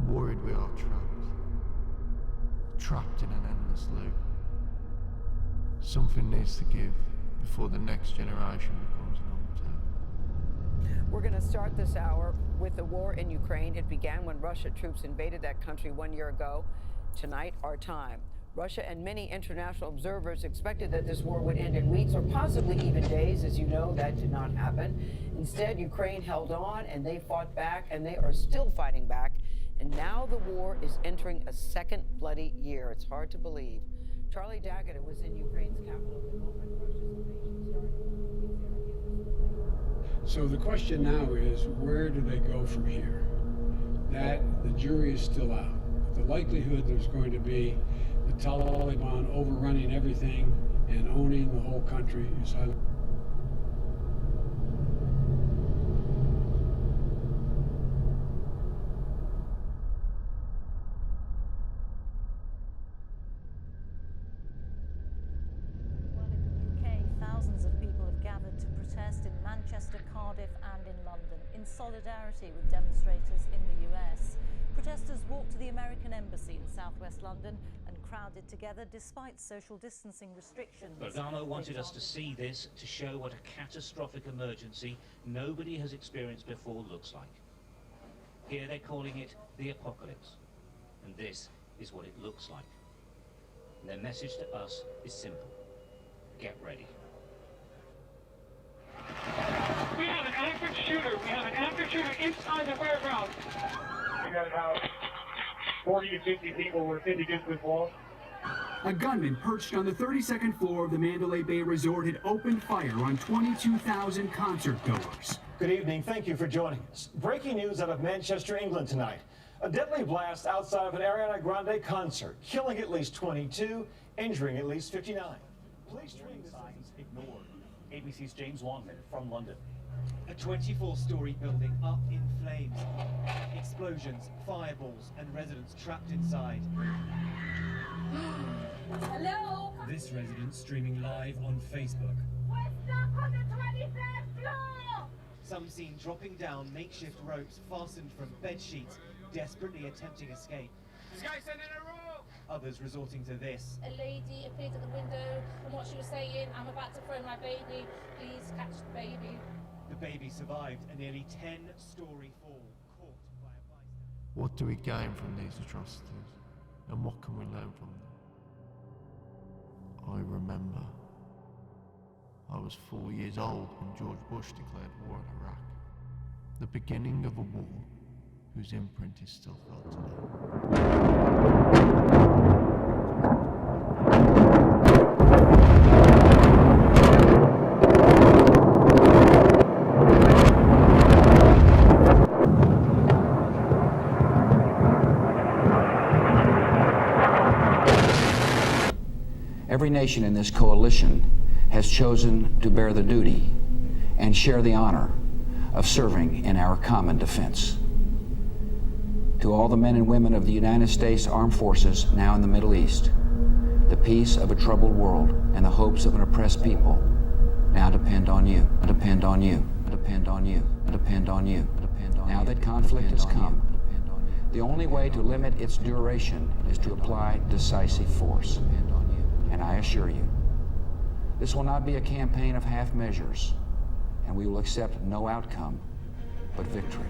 worried we are trapped in an endless loop. Something needs to give before the next generation becomes numb too. We're going to start this hour with the war in Ukraine. It began when Russia troops invaded that country 1 year ago. Tonight, our time. Russia and many international observers expected that this war would end in weeks or possibly even days. As you know, that did not happen. Instead, Ukraine held on and they fought back, and they are still fighting back. And now the war is entering a second bloody year. It's hard to believe. Charlie Daggett was in Ukraine's capital the moment Russia's invasion started. So the question now is, where do they go from here? That the jury is still out. But the likelihood there's going to be the Taliban overrunning everything and owning the whole country is highly. Manchester, Cardiff and in London, in solidarity with demonstrators in the US. Protesters walked to the American Embassy in southwest London and crowded together despite social distancing restrictions. Bergamo wanted us to see this to show what a catastrophic emergency nobody has experienced before looks like. Here they're calling it the apocalypse, and this is what it looks like. And their message to us is simple: get ready. We have an active shooter. We have an active shooter inside the warehouse. We got about 40 to 50 people were pinned against this wall. A gunman perched on the 32nd floor of the Mandalay Bay Resort had opened fire on 22,000 concert goers. Good evening. Thank you for joining us. Breaking news out of Manchester, England tonight. A deadly blast outside of an Ariana Grande concert, killing at least 22, injuring at least 59. Police treating the signs ignored. ABC's James Longman from London. A 24-story building up in flames. Explosions, fireballs, and residents trapped inside. Hello? This resident streaming live on Facebook. We're stuck on the 23rd floor! Some seen dropping down makeshift ropes fastened from bed sheets, desperately attempting escape. This guy's sending a roll! Others resorting to this. A lady appeared at the window, and what she was saying, I'm about to throw my baby, please catch the baby. The baby survived a nearly 10-story fall, caught by a bystander. What do we gain from these atrocities, and what can we learn from them? I remember I was 4 years old when George Bush declared war on Iraq, the beginning of a war whose imprint is still felt today. Every nation in this coalition has chosen to bear the duty and share the honor of serving in our common defense. To all the men and women of the United States Armed Forces now in the Middle East, the peace of a troubled world and the hopes of an oppressed people now depend on you, depend on you, depend on you, depend on you. Now that conflict has come, the only way to limit its duration is to apply decisive force. And I assure you, this will not be a campaign of half measures, and we will accept no outcome but victory.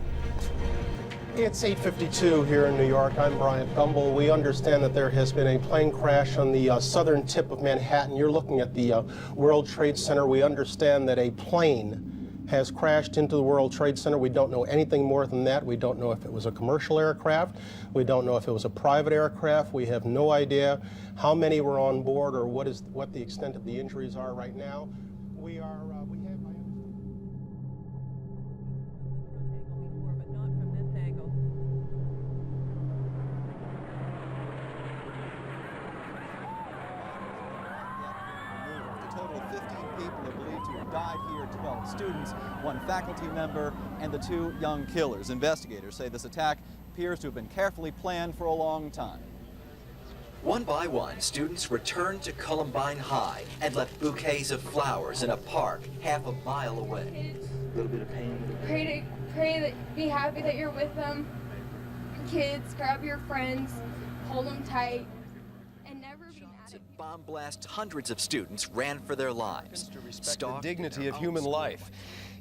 It's 8:52 here in New York. I'm Bryant Gumbel. We understand that there has been a plane crash on the southern tip of Manhattan. You're looking at the World Trade Center. We understand that a plane has crashed into the World Trade Center. We don't know anything more than that. We don't know if it was a commercial aircraft. We don't know if it was a private aircraft. We have no idea how many were on board or what the extent of the injuries are right now. We have. Died here, 12 students, 1 faculty member, and the 2 young killers. Investigators say this attack appears to have been carefully planned for a long time. One by one, students returned to Columbine High and left bouquets of flowers in a park half a mile away. A little bit of pain. Pray that, be happy that you're with them. kids, grab your friends, hold them tight, and never be mad at people. Bomb blast, hundreds of students ran for their lives. To respect the dignity of human life.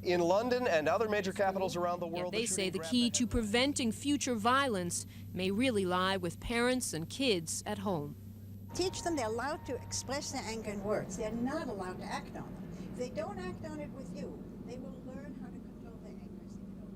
In London and other major capitals around the world, They say the key to preventing future violence may really lie with parents and kids at home. Teach them they're allowed to express their anger in words. They're not allowed to act on them. If they don't act on it with you, they will learn how to control their anger as they grow.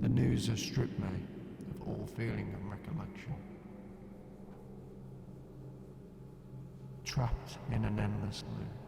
The news has stripped me of all feeling and recollection. Trapped in an endless loop.